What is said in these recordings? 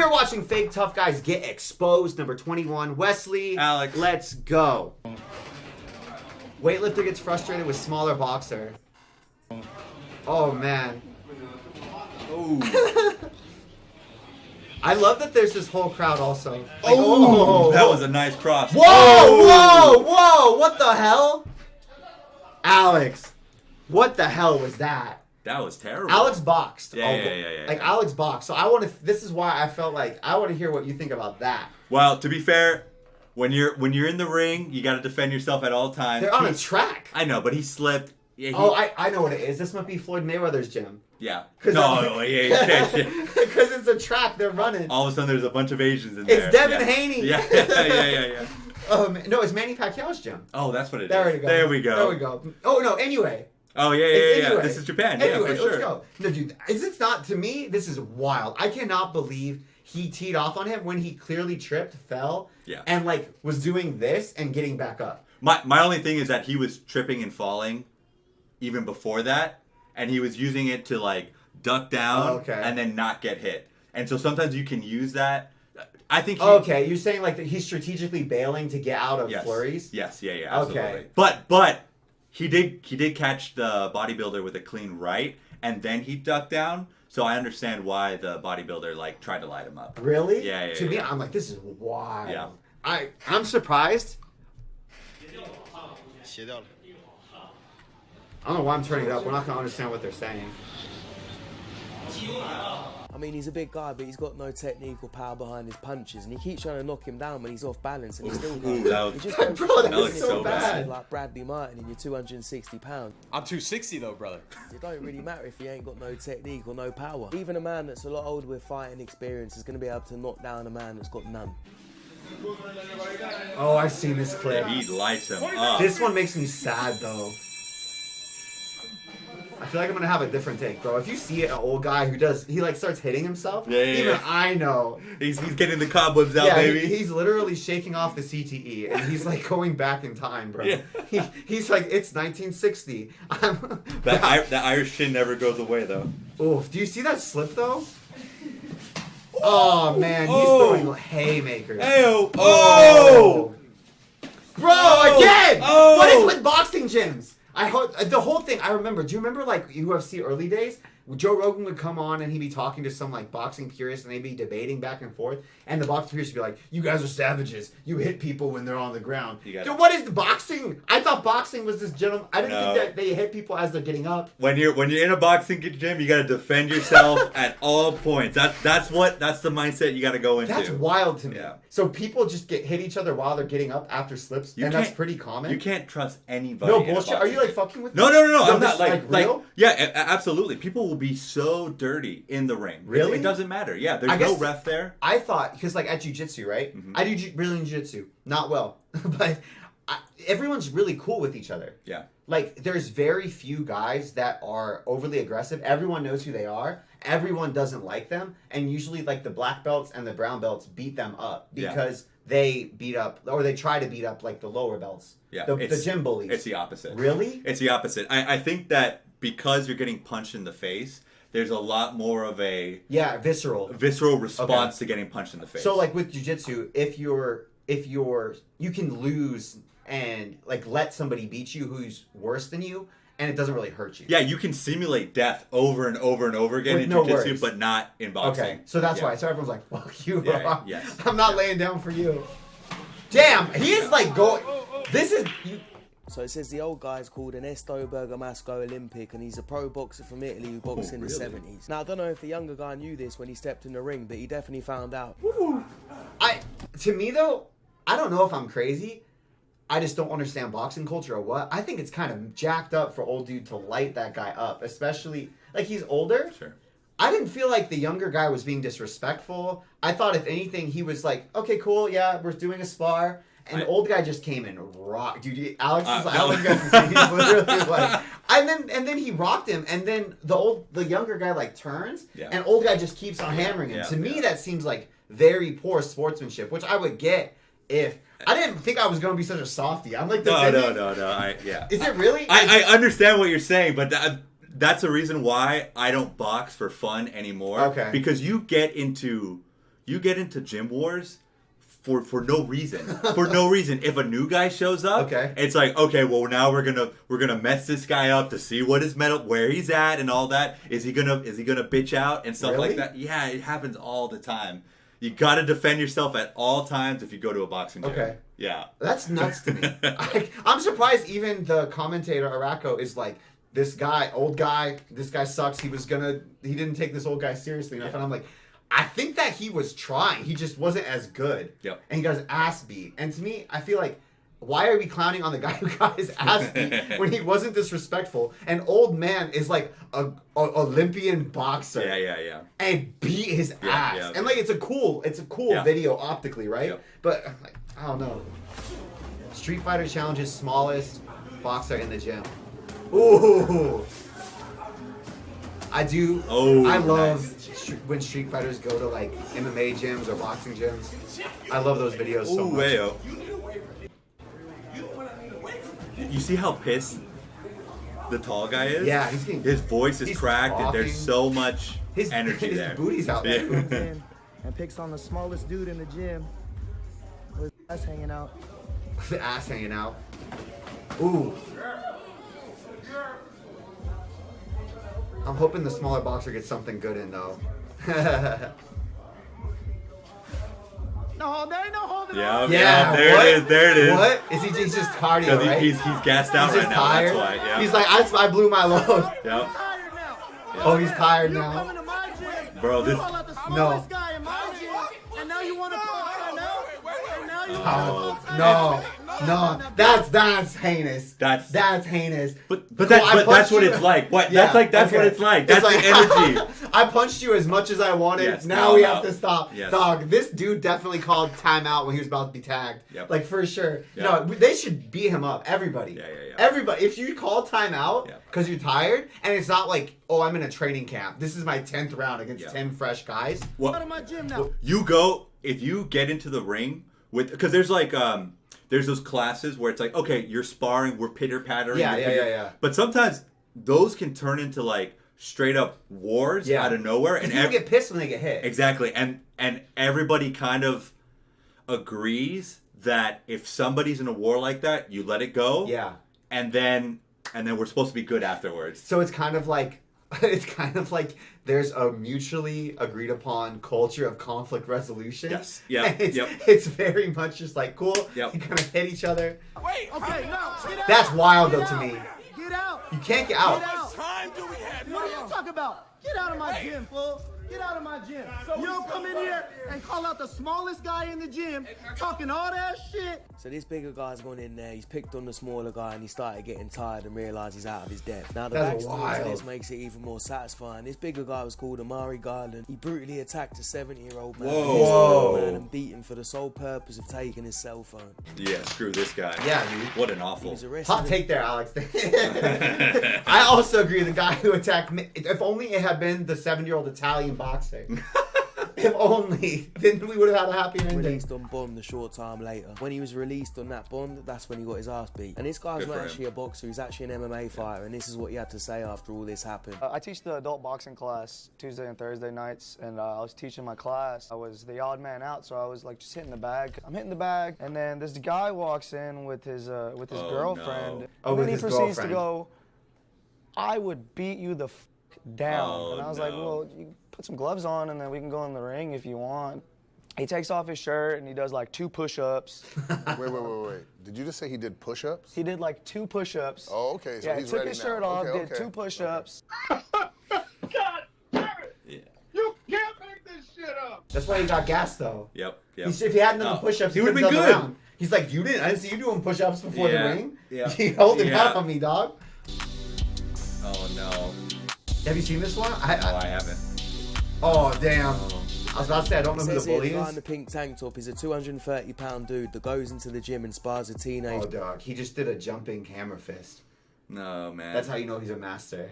we're watching Fake Tough Guys Get Exposed, number 21. Wesley, Alex, let's go. Weightlifter gets frustrated with smaller boxer. Oh, man. Oh. I love that there's this whole crowd also. Like, That was a nice cross. Whoa! What the hell? Alex, what the hell was that? That was terrible. Alex boxed. Yeah. Like, Alex boxed. So I want to, this is why I felt like, I want to hear what you think about that. Well, to be fair, when you're in the ring, you got to defend yourself at all times. They're on a track. I know, but he slipped. Yeah, I know what it is. This might be Floyd Mayweather's gym. Yeah. No, yeah. Because it's a track they're running. All of a sudden, there's a bunch of Asians in there. It's Devin Haney. Yeah. No, it's Manny Pacquiao's gym. Oh, that's what it is. There we go. Oh, no, anyway. Oh, yeah. Anyway. This is Japan. Anyway, yeah, for sure. Let's go. No, dude, is it not, to me, this is wild. I cannot believe he teed off on him when he clearly tripped, fell, and, like, was doing this and getting back up. My only thing is that he was tripping and falling even before that, and he was using it to, like, duck down and then not get hit. And so sometimes you can use that. I think okay, you're saying, like, that he's strategically bailing to get out of flurries? Yes, absolutely. Okay. But he did catch the bodybuilder with a clean right, and then he ducked down. So I understand why the bodybuilder like tried to light him up. Really? Yeah. To me, I'm like, this is wild. Yeah. I'm surprised. I don't know why I'm turning it up. We're not gonna understand what they're saying. I mean, he's a big guy, but he's got no technique or power behind his punches, and he keeps trying to knock him down when he's off balance, and he still can't. That looks so bad. Like Bradley Martin, and you're 260 pounds. I'm 260 though, brother. It don't really matter if he ain't got no technique or no power. Even a man that's a lot older with fighting experience is going to be able to knock down a man that's got none. Oh, I've seen this clip. He lights him up. This one makes me sad though. I feel like I'm gonna have a different take, bro. If you see an old guy who he like starts hitting himself, even I know. He's getting the cobwebs out, baby. He's literally shaking off the CTE, and he's like going back in time, bro. Yeah. He's like, it's 1960. That Irish shin never goes away, though. Oof. Do you see that slip, though? Oh, man. He's throwing haymakers. Oh! Bro, again! What is with boxing gyms? The whole thing, I remember. Do you remember, like, UFC early days? Joe Rogan would come on and he'd be talking to some, like, boxing purists and they'd be debating back and forth. And the boxing purists would be like, you guys are savages. You hit people when they're on the ground. Dude, what is the boxing? I thought boxing was this gentleman. I didn't think that they hit people as they're getting up. When you're in a boxing gym, you got to defend yourself at all points. That's the mindset you got to go into. That's wild to me. Yeah. So people just hit each other while they're getting up after slips, and that's pretty common. You can't trust anybody. No bullshit. Are you like fucking with me? No. I'm not like real. Yeah, absolutely. People will be so dirty in the ring. Really? It doesn't matter. Yeah, there's no ref there. I thought, because like at jiu-jitsu, right? Mm-hmm. I do Brazilian jiu-jitsu. Not well. But everyone's really cool with each other. Yeah. Like, there's very few guys that are overly aggressive. Everyone knows who they are. Everyone doesn't like them. And usually, like, the black belts and the brown belts beat them up because they beat up, or they try to beat up, like, the lower belts. Yeah. The gym bullies. It's the opposite. Really? It's the opposite. I think that because you're getting punched in the face, there's a lot more of a visceral response to getting punched in the face. So like with jiu-jitsu, if you can lose and like let somebody beat you who's worse than you, and it doesn't really hurt you. Yeah, you can simulate death over and over and over again in jiu-jitsu, but not in boxing. Okay, so that's why. So everyone's like, "Well, yes. I'm not laying down for you." Damn, he is like going. This is. So it says the old guy's called Ernesto Bergamasco Olympic, and he's a pro boxer from Italy who boxed in the 70s. Now, I don't know if the younger guy knew this when he stepped in the ring, but he definitely found out. To me, though, I don't know if I'm crazy. I just don't understand boxing culture or what. I think it's kind of jacked up for old dude to light that guy up, especially, like, he's older. Sure. I didn't feel like the younger guy was being disrespectful. I thought, if anything, he was like, okay, cool, yeah, we're doing a spar. And the old guy just came in rock, dude. Alex is like, he's literally like, and then he rocked him, and then the younger guy like turns, and old guy just keeps on hammering him. To me, that seems like very poor sportsmanship, which I would get if I didn't think I was going to be such a softie. I'm like, no. Is it really? I understand what you're saying, but that's the reason why I don't box for fun anymore. Okay, because you get into you get into gym wars for no reason. For no reason. If a new guy shows up, it's like, okay, well now we're gonna mess this guy up to see what his where he's at and all that. Is he gonna bitch out and stuff like that? Yeah, it happens all the time. You gotta defend yourself at all times if you go to a boxing gym. Okay. Yeah. That's nuts to me. I'm surprised even the commentator Arako is like, this guy, old guy, this guy sucks. He didn't take this old guy seriously enough. And I'm like, I think that he was trying. He just wasn't as good. Yep. And he got his ass beat. And to me, I feel like, why are we clowning on the guy who got his ass beat when he wasn't disrespectful? An old man is like a Olympian boxer. Yeah. And beat his ass. Yeah. And like it's a cool video optically, right? Yep. But like, I don't know. Street Fighter challenges smallest boxer in the gym. Ooh. I do. Oh, I love when Street Fighters go to like MMA gyms or boxing gyms. I love those videos so much. Wayo. You see how pissed the tall guy is? Yeah, his voice is cracked and there's so much energy there. His booty's out there. And picks on the smallest dude in the gym with his ass hanging out. The ass hanging out. Ooh. I'm hoping the smaller boxer gets something good in though. No, there ain't no holding on. Yeah, there it is. What? He's just cardio, right? He's gassed out right now. Tired. That's why. Yeah. He's like, I blew my load. Yep. Oh, he's tired now. Bro, this... No. And now you want to call timeout? No. That's heinous. That's heinous. But that's what it's like. What? Yeah, that's what it's like. That's the energy. I punched you as much as I wanted. Yes, now we have to stop. Yes. Dog, this dude definitely called timeout when he was about to be tagged. Yep. Like for sure. Yep. No, they should beat him up. Everybody. Yeah. Everybody. If you call timeout because you're tired, and it's not like, oh, I'm in a training camp. This is my 10th round against 10 fresh guys. Out of my gym now. If you get into the ring because there's like there's those classes where it's like, okay, you're sparring, we're pitter-pattering. Yeah. But sometimes those can turn into like straight up wars out of nowhere. And people get pissed when they get hit. Exactly. And everybody kind of agrees that if somebody's in a war like that, you let it go. Yeah. And then we're supposed to be good afterwards. So it's kind of like there's a mutually agreed upon culture of conflict resolution. Yes. Yeah. It's very much just like cool. Yep. You kind of hit each other. Wait. Okay. No. That's wild though to me. Get out. You can't get out. How much time do we have? What are you talking about? Get out of my gym, fool. Get out of my gym. You don't come in here and call out the smallest guy in the gym talking all that shit. So this bigger guy's gone in there, he's picked on the smaller guy and he started getting tired and realised he's out of his depth. Now the backstory to this makes it even more satisfying. This bigger guy was called Amari Garland. He brutally attacked a 70-year-old man, and beat him for the sole purpose of taking his cell phone. Yeah, screw this guy. Yeah, dude. What an awful... Hot take there, Alex. I also agree the guy who attacked me, if only it had been the 7-year-old Italian boxer. If only, then we would have had a happy ending. Released on bond a short time later. When he was released on that bond, that's when he got his ass beat. And this guy's not actually a boxer, he's actually an MMA fighter, and this is what he had to say after all this happened. I teach the adult boxing class Tuesday and Thursday nights, and I was teaching my class. I was the odd man out, so I was like just hitting the bag. I'm hitting the bag, and then this guy walks in with his girlfriend, and then he proceeds to go, "I would beat you the f down." And I was like, well, you put some gloves on and then we can go in the ring if you want. He takes off his shirt and he does like 2 push-ups. Wait. Did you just say he did push-ups? He did like 2 push-ups. Oh, okay. So he's took ready his now. shirt off, okay, did 2 push-ups. God damn it! Yeah. You can't make this shit up. That's why he got gassed though. Yep. If he hadn't done the push-ups, he would have been good. Around. He's like, I didn't see you doing push-ups before the ring. Yeah. You held it out on me, dog. Oh no. Have you seen this one? No, I haven't. Oh, damn. I was about to say, I don't know who the bully The guy is. in the pink tank top is a 230-pound dude that goes into the gym and spars a teenager. Oh, dog. He just did a jumping hammer fist. No, man. That's how you know he's a master.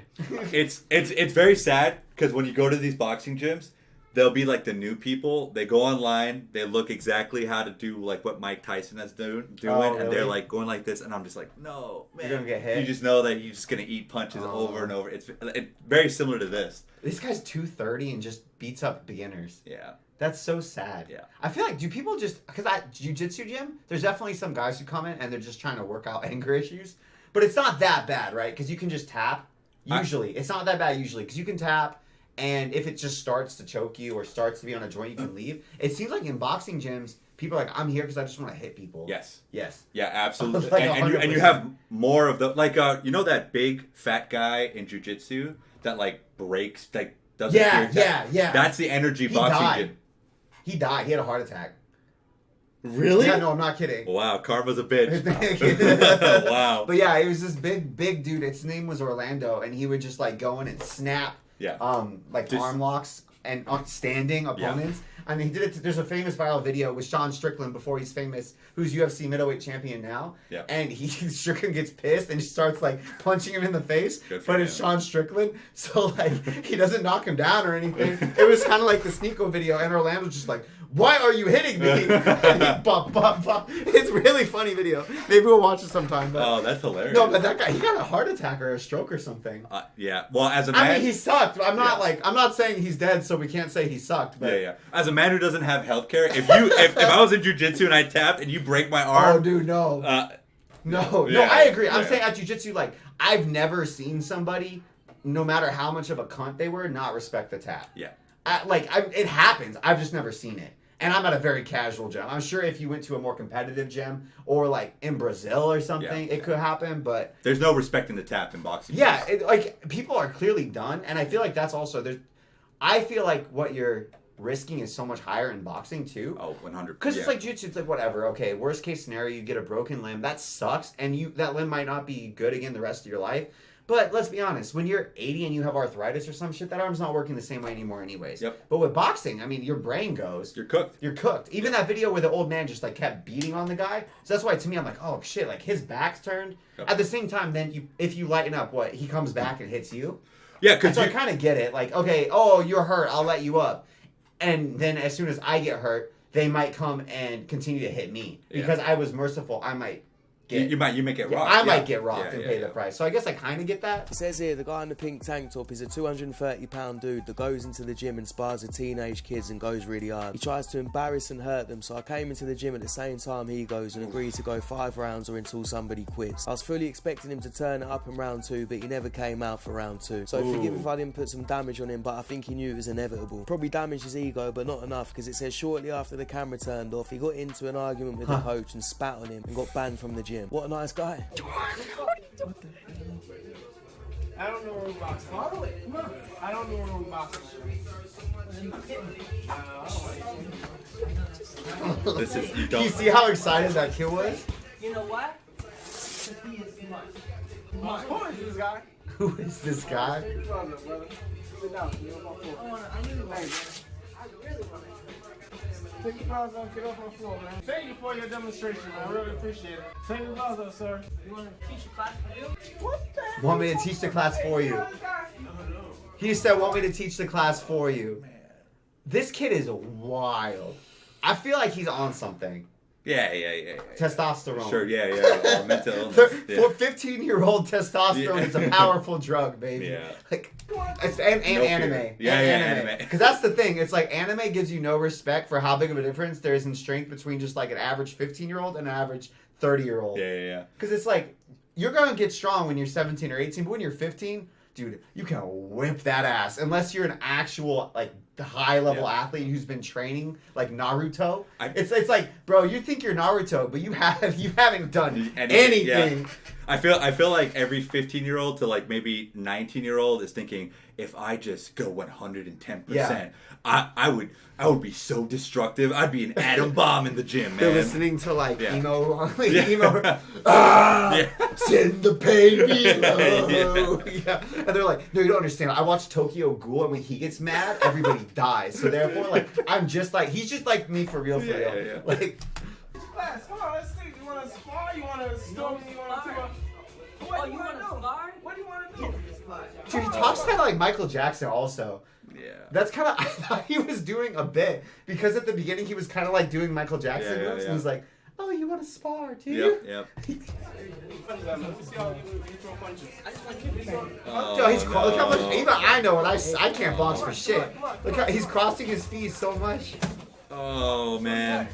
It's very sad because when you go to these boxing gyms, they'll be like the new people. They go online, they look exactly how to do like what Mike Tyson is doing, and they're like going like this, and I'm just like, no, man. You're gonna get hit. You just know that you're just gonna eat punches over and over. It's very similar to this. This guy's 230 and just beats up beginners. Yeah. That's so sad. Yeah. I feel like, do people just, because at jiu-jitsu gym, there's definitely some guys who come in and they're just trying to work out anger issues. But it's not that bad, right? Because you can just tap. Usually. It's not that bad usually. Because you can tap, and if it just starts to choke you or starts to be on a joint, you can leave. It seems like in boxing gyms, people are like, I'm here because I just want to hit people. Yes. Yes. Yeah, absolutely. Like and you have more of the, like, you know that big fat guy in jiu-jitsu that, like, breaks, like, doesn't yeah. That's the energy boxing gym. He died. He had a heart attack. Really? Yeah, no, I'm not kidding. Wow, karma's a bitch. Wow. But yeah, it was this big dude. His name was Orlando, and he would just like go in and snap, arm locks and standing opponents. Yeah. I mean, he did it. There's a famous viral video with Sean Strickland before he's famous, who's UFC middleweight champion now. Yeah. And Strickland gets pissed and he starts like punching him in the face. But it's Sean Strickland, so like he doesn't knock him down or anything. It was kind of like the Sneeko video, and Orlando's just like, why are you hitting me? And he bop. It's a really funny video. Maybe we'll watch it sometime. But, oh, that's hilarious. No, but that guy, he got a heart attack or a stroke or something. Yeah. Well, as a man, I mean, he sucked. I'm not saying he's dead, so we can't say he sucked. But yeah. As a man who doesn't have healthcare, if I was in jiu-jitsu and I tapped and you break my arm, oh, dude, no. No, I agree. I'm saying at jiu-jitsu, like, I've never seen somebody, no matter how much of a cunt they were, not respect the tap. Yeah. It happens. I've just never seen it. And I'm at a very casual gym. I'm sure if you went to a more competitive gym or like in Brazil or something, it could happen. But there's no respecting the tap in boxing. Yeah, people are clearly done, and I feel like that's also I feel like what you're risking is so much higher in boxing too. Oh, 100%. Because it's like jiu-jitsu. It's like whatever. Okay, worst case scenario, you get a broken limb. That sucks, and that limb might not be good again the rest of your life. But let's be honest, when you're 80 and you have arthritis or some shit, that arm's not working the same way anymore anyways. Yep. But with boxing, I mean, your brain goes. You're cooked. You're cooked. Even that video where the old man just like kept beating on the guy. So that's why to me, I'm like, oh shit, like his back's turned. Yep. At the same time, then if you lighten up, he comes back and hits you? Yeah, because I kind of get it. Like, okay, oh, you're hurt, I'll let you up. And then as soon as I get hurt, they might come and continue to hit me. Because I was merciful, I might... You might get rocked. I might get rocked and pay the price. So I guess I kind of get that. It says here, the guy in the pink tank top is a 230-pound dude that goes into the gym and spars with teenage kids and goes really hard. He tries to embarrass and hurt them, so I came into the gym at the same time he goes and agreed to go 5 rounds or until somebody quits. I was fully expecting him to turn it up in round 2, but he never came out for round 2. So forgive if I didn't put some damage on him, but I think he knew it was inevitable. Probably damaged his ego, but not enough, because it says shortly after the camera turned off, he got into an argument with the coach and spat on him and got banned from the gym. What a nice guy. I don't know where we box. I don't know where we box. This is you you see how excited that kid was? You know what? Who is this guy? Who is this guy? Sit down. Take your gloves off, get off my floor, man. Thank you for your demonstration, man. I really appreciate it. Take your gloves off, sir. You want to teach a class for you? What the hell? Want me to teach the class for you? He said, want me to teach the class for you. This kid is wild. I feel like he's on something. Yeah. Testosterone. Sure, yeah. Mental illness. For 15-year-old, testosterone is a powerful drug, baby. Yeah. Like, and anime. Anime. Because that's the thing. It's like anime gives you no respect for how big of a difference there is in strength between just like an average 15-year-old and an average 30-year-old. Yeah. Because it's like, you're going to get strong when you're 17 or 18, but when you're 15, dude, you can whip that ass. Unless you're an actual, like, high-level athlete who's been training, like Naruto. It's like, bro, you think you're Naruto, but you haven't done anything. Yeah. I feel like every 15-year-old to like maybe 19-year-old is thinking, if I just go 110%, I would be so destructive. I'd be an atom bomb in the gym, man. They're listening to like emo, send the pain below. And they're like, no, you don't understand. I watch Tokyo Ghoul, and when he gets mad, everybody dies. So therefore, like, he's just like me for real. Yeah. Like, class, come on, let's see. You want to spar? You want to storm? You want to What do you want to do? What do you want to do? Dude, he talks kind of like Michael Jackson also. Yeah. That's kind of, I thought he was doing a bit, because at the beginning he was kind of like doing Michael Jackson moves, and he's like, oh, you want to spar, do Yep, you? yep. Let me see how you throw punches. Yo, he's look how much. Even I know it. I can't box for shit. Look how he's crossing his feet so much. Oh man.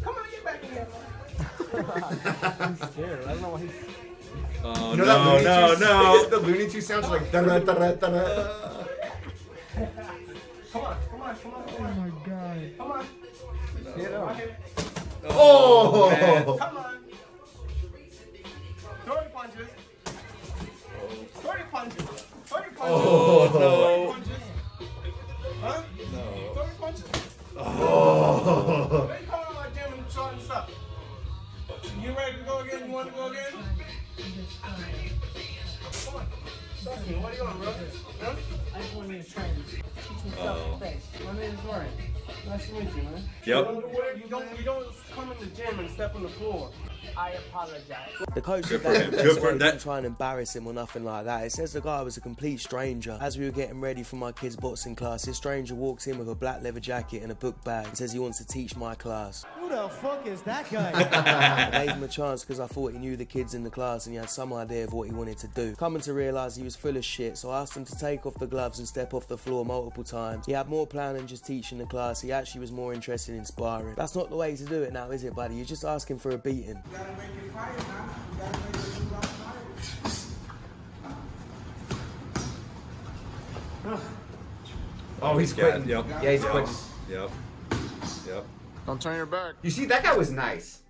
Come on, get back in there. I'm scared. I don't know why he's. Oh You know that Looney Tunes- no. The Looney Tunes sounds like. Da-da, da-da, da-da. Come on. Oh my god. Come on. Get up. Oh! man. Come on. Throw your punches. Throw your punches. Throw your punches. Oh, Throw your no. punches. Huh? No. Throw your punches. Oh. They come out my gym and try and stuff. You ready to go again? You want to go again? Come on. Trust me. What are you on, bro? Huh? I just want you to train. Teach me self-defense. My name is Ryan. Nice to meet you, man. Yep. You don't come in the gym and step on the floor. I apologize. The coach Good didn't for him. let Good for him that. try and embarrass him or nothing like that. It says the guy was a complete stranger. As we were getting ready for my kids' boxing class, this stranger walks in with a black leather jacket and a book bag and says he wants to teach my class. Who the fuck is that guy? I gave him a chance because I thought he knew the kids in the class and he had some idea of what he wanted to do. Coming to realise he was full of shit, so I asked him to take off the gloves and step off the floor multiple times. He had more plan than just teaching the class. He actually was more interested in sparring. That's not the way to do it now, is it, buddy? You're just asking for a beating. Oh, he's quitting. Yep. Yeah, he's quitting. Yep. Yep. Don't turn your back. You see, that guy was nice.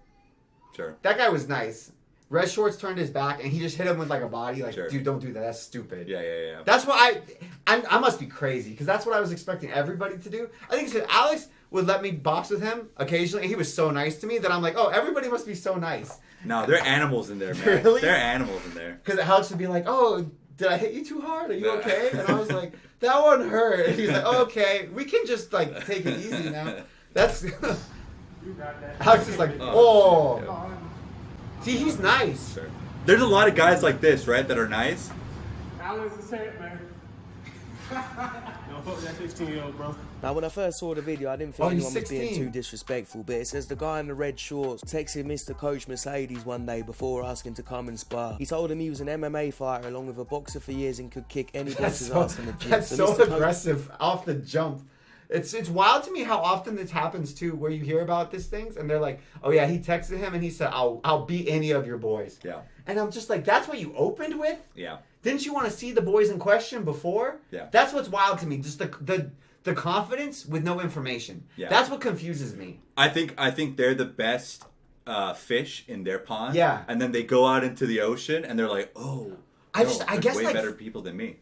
Sure. That guy was nice. Red Shorts turned his back and he just hit him with like a body. Like, Sure. dude, don't do that. That's stupid. Yeah. That's what I must be crazy because that's what I was expecting everybody to do. I think so. Alex would let me box with him occasionally. And he was so nice to me that I'm like, oh, everybody must be so nice. No, they're animals in there, man. Really? They're animals in there. Because Alex would be like, oh, did I hit you too hard? Are you okay? And I was like, that one hurt. And he's like, oh, okay, we can just like take it easy now. That's Alex is like, oh. Yeah. See, he's nice. Sure. There's a lot of guys like this, right, that are nice. Alan's the same, man. No, fuck that 16-year-old, bro. Now, when I first saw the video, I didn't think Oh, he's anyone was being 16. too disrespectful, but it says the guy in the red shorts texted Mr. Coach Mercedes one day before asking to come and spar. He told him he was an MMA fighter along with a boxer for years and could kick any boxer's ass in the gym. That's so Mr. Coach- aggressive off the jump. It's wild to me how often this happens too, where you hear about these things and they're like, oh yeah, he texted him and he said, I'll beat any of your boys. Yeah. And I'm just like, that's what you opened with? Yeah. Didn't you want to see the boys in question before? Yeah. That's what's wild to me. Just the confidence with no information. Yeah. That's what confuses me. I think they're the best fish in their pond. Yeah. And then they go out into the ocean and they're like, oh, I no, guess there's way like better people than me.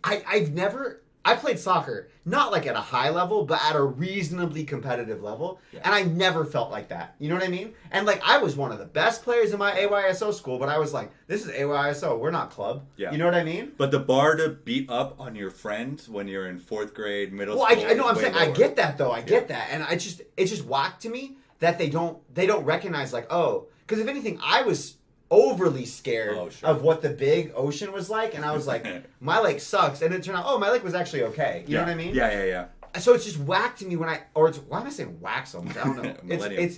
I played soccer, not like at a high level, but at a reasonably competitive level. Yeah. And I never felt like that. You know what I mean? And like I was one of the best players in my AYSO school, but I was like, this is AYSO, we're not club. Yeah. You know what I mean? But the bar to beat up on your friends when you're in 4th grade, middle Well, school. I know. I'm is saying way I lower. get that though. I get that, and it's just whack to me that they don't recognize like, oh, because if anything, I was overly scared of what the big ocean was like, and I was like, my lake sucks, and it turned out, oh, my lake was actually okay. You know what I mean? Yeah. So it's just whack to me when why am I saying whack so much? I don't know. Millennial.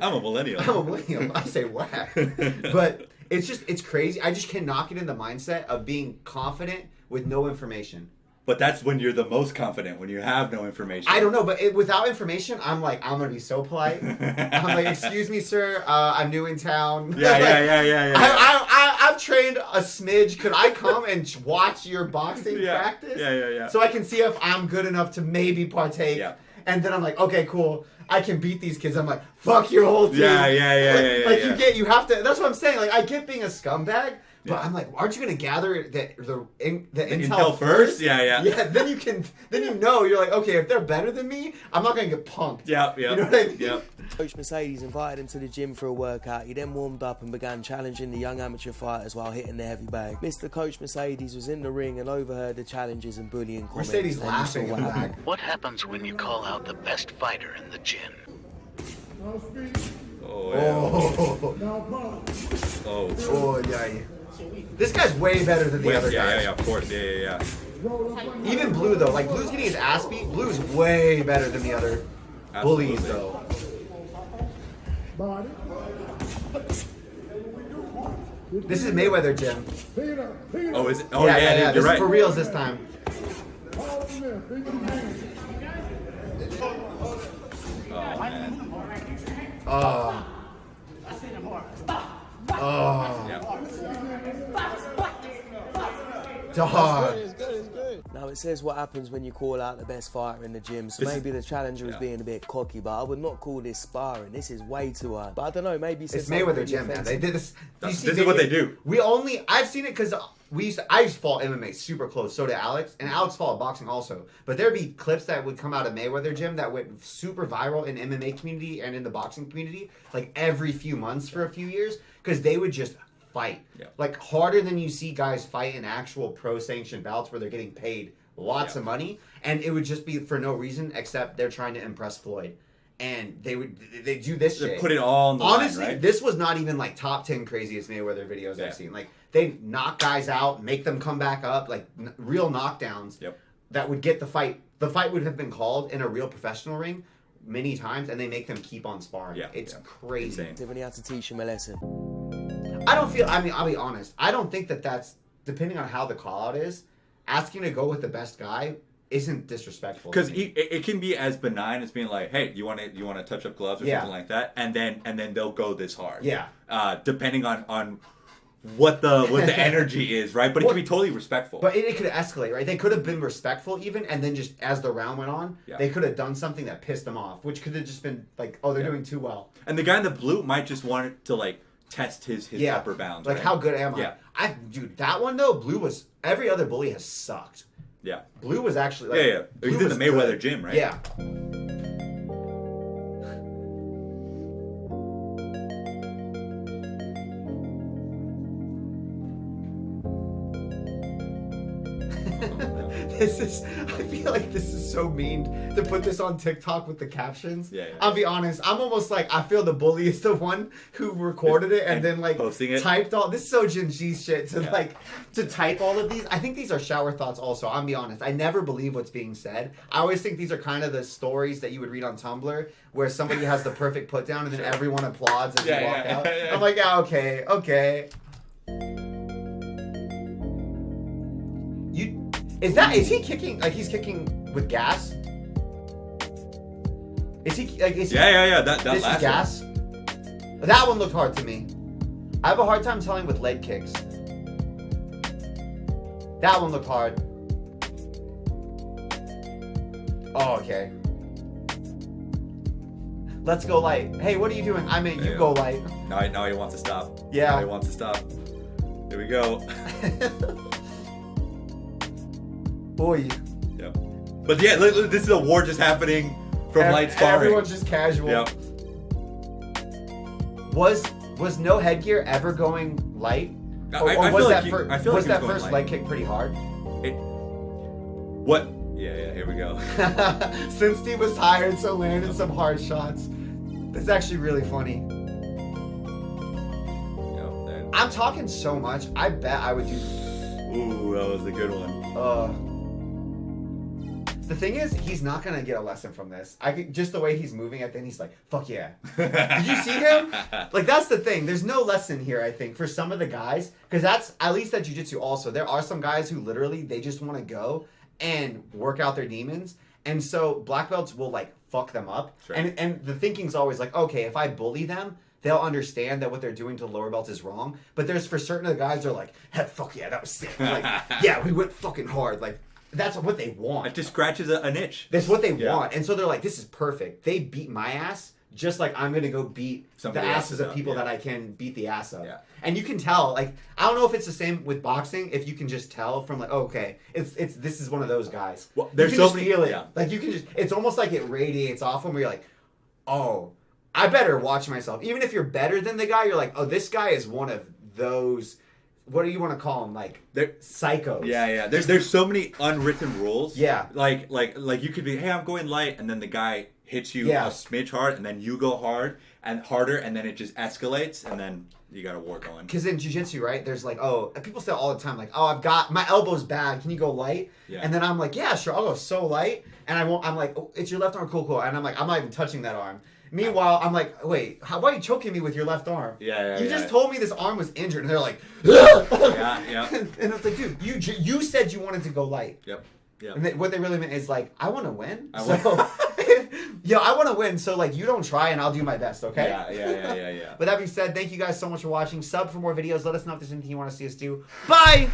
I'm a millennial. I'm a millennial. I say whack, but it's crazy. I just can't knock it in the mindset of being confident with no information. But that's when you're the most confident, when you have no information. I don't know, but without information, I'm like, I'm gonna be so polite. I'm like, excuse me, sir, I'm new in town. Yeah. I've trained a smidge. Could I come and watch your boxing practice? Yeah. So I can see if I'm good enough to maybe partake. Yeah. And then I'm like, okay, cool. I can beat these kids. I'm like, fuck your whole team. Yeah. Like you have to. That's what I'm saying. Like I get being a scumbag. But I'm like, aren't you gonna gather the intel first? Yeah. Yeah, then you know, you're like, okay, if they're better than me, I'm not gonna get punked. Yeah. You know what I mean? Yeah. Coach Mercedes invited him to the gym for a workout. He then warmed up and began challenging the young amateur fighters while hitting the heavy bag. Mr. Coach Mercedes was in the ring and overheard the challenges and bullying comments. Mercedes Then you laughing saw in what the happened. back. What happens when you call out the best fighter in the gym? Oh yeah. This guy's way better than the other guys. Yeah, of course. Yeah. Even Blue though, like Blue's getting his ass beat. Blue's way better than the other bullies though. This is Mayweather gym. Oh, is it? Oh, yeah, This you're is right. for reals this time. Oh, man. Oh. Yeah. Dog. Now it says what happens when you call out the best fighter in the gym, so maybe the challenger is being a bit cocky, but I would not call this sparring. This is way too hard. But I don't know, maybe It's Mayweather gym, man. They did this. This is what they do. I've seen it because I used to follow MMA super close. So did Alex, and Alex followed boxing also. But there'd be clips that would come out of Mayweather gym that went super viral in MMA community and in the boxing community, like every few months for a few years, because they would just fight like harder than you see guys fight in actual pro sanctioned bouts where they're getting paid lots of money, and it would just be for no reason except they're trying to impress Floyd. And they do this shit. Put it all on the Honestly, line, right? this was not even like top 10 craziest Mayweather videos I've seen. Like they knock guys out, make them come back up, like real knockdowns that would get the fight. The fight would have been called in a real professional ring many times, and they make them keep on sparring. It's crazy. Tiffany had to teach him a lesson. I'll be honest. I don't think that's, depending on how the call out is, asking to go with the best guy isn't disrespectful. Because it can be as benign as being like, hey, you want to touch up gloves or something like that, and then they'll go this hard. Yeah. Depending on what the energy is, right? But it can be totally respectful. But it could escalate, right? They could have been respectful even, and then just as the round went on, they could have done something that pissed them off, which could have just been like, oh, they're doing too well. And the guy in the blue might just want to like test his upper bounds. Like, right? how good am I? Yeah. Dude, that one though, blue was, every other bully has sucked. Yeah. Blue was actually like, He's in the Mayweather gym, right? Yeah. I feel like this is so mean to put this on TikTok with the captions. Yeah. I'll be honest, I'm almost like, I feel the bully is the one who recorded it and then like posting it. Typed all, this is so Gen G shit to type all of these. I think these are shower thoughts also, I'll be honest. I never believe what's being said. I always think these are kind of the stories that you would read on Tumblr where somebody has the perfect put down and then everyone applauds as you walk out. I'm like, yeah, okay. Is he kicking, like he's kicking with gas? Is he, like, is he? Yeah, that this last is gas? one. That one looked hard to me. I have a hard time telling with leg kicks. That one looked hard. Oh, okay. Let's go light. Hey, what are you doing? I mean, you go light. Now he wants to stop. Yeah. Now he wants to stop. Here we go. Boy. Yeah. But yeah, this is a war just happening from light sparring. Everyone's just casual. Yep. Was no headgear ever going light? I feel like was that going first light. leg kick pretty hard? What? Yeah, here we go. Since Steve was tired, so landed some hard shots. That's actually really funny. I'm talking so much, I bet I would do... Ooh, that was a good one. The thing is, he's not gonna get a lesson from this. Just the way he's moving at the end, he's like, fuck yeah. Did you see him? Like, that's the thing. There's no lesson here, I think, for some of the guys. Because that's, at least at jiu-jitsu also, there are some guys who literally, they just want to go and work out their demons. And so black belts will, like, fuck them up. Right. And the thinking's always like, okay, if I bully them, they'll understand that what they're doing to lower belts is wrong. But there's, for certain of the guys, they're like, hey, fuck yeah, that was sick. Like, yeah, we went fucking hard. Like, that's what they want. It just scratches an itch. That's what they want. And so they're like, this is perfect. They beat my ass just like I'm going to go beat the asses of people that I can beat the ass of. Yeah. And you can tell, like, I don't know if it's the same with boxing, if you can just tell from like, oh, okay, this is one of those guys. Well, there's you can so just many, feel it. Like, you can just, it's almost like it radiates off them where you're like, oh, I better watch myself. Even if you're better than the guy, you're like, oh, this guy is one of those... What do you want to call them? Like, they're psychos. Yeah. There's so many unwritten rules. Yeah. Like you could be, hey, I'm going light, and then the guy hits you a smidge hard, and then you go hard and harder, and then it just escalates, and then you got a war going. Because in jiu-jitsu, right, there's like, oh, people say all the time, like, oh, I've got, my elbow's bad, can you go light? Yeah. And then I'm like, yeah, sure, I'll go so light. And I'm like, oh, it's your left arm, cool. And I'm like, I'm not even touching that arm. Meanwhile, I'm like, wait, why are you choking me with your left arm? Yeah. You just told me this arm was injured, and they're like, yeah. And it's like, dude, you said you wanted to go light. Yep. And what they really meant is like, I want to win. I want to win. So like, you don't try, and I'll do my best. Okay. Yeah. But that being said, thank you guys so much for watching. Sub for more videos. Let us know if there's anything you want to see us do. Bye.